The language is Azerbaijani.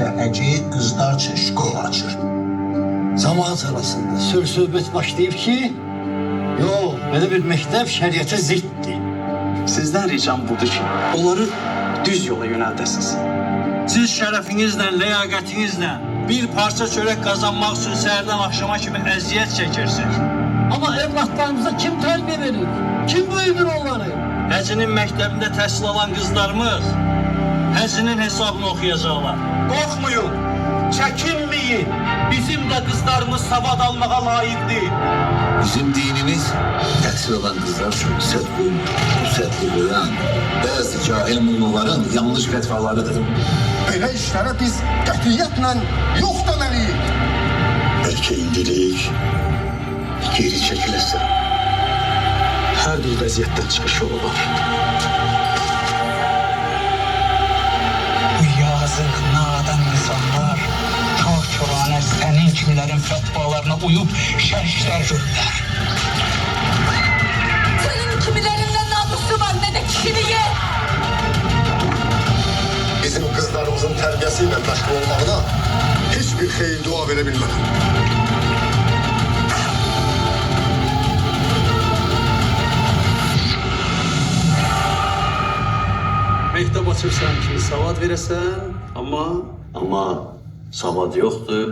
müstəhəci qızlar üçün şkol açır. Cəmaət arasında söhbət başlayıb ki, yox, belə bir məktəb şəriətə ziddir. Sizdən ricam budur ki, onları düz yola yönəldəsiniz. Siz şərəfinizlə, ləyaqətinizlə bir parça çörək qazanmaq üçün səhərdən axşama kimi əziyyət çəkirsiniz. Amma evlatlarımıza kim tərbiyə verir? Kim böyüdür onları? Həcinin məktəbində təhsil alan qızlarımız həcinin hesabını oxuyacaqlar. Qorxmayın, çəkinməyin. Bizim də qızlarımız savad almağa layiqdir. Bizim dinimiz təhsil olan qızlar üçün sədd qoymur. Bu səddi qoyan bəzi cahil mulluların yanlış fətvalarıdır. Belə işlərə biz qətiyyətlə yox deməliyik. Bəlkə indilik geri çəkiləsən. Hər bir vəziyyətdən çıxış yolu var. Bu yazıq, nadan insanlar kör-körənə sənin kimilərin fətvalarına uyub şərişlər görürlər. Senin kimilerinde namusu var ne de kişiliği. Bizim qızlarımızın tərbiyəsiyle məşğul olmağına hiçbir xeyir dua verə bilmərəm. Məktəb açırsan ki, savad verəsən, amma savad yoxdur.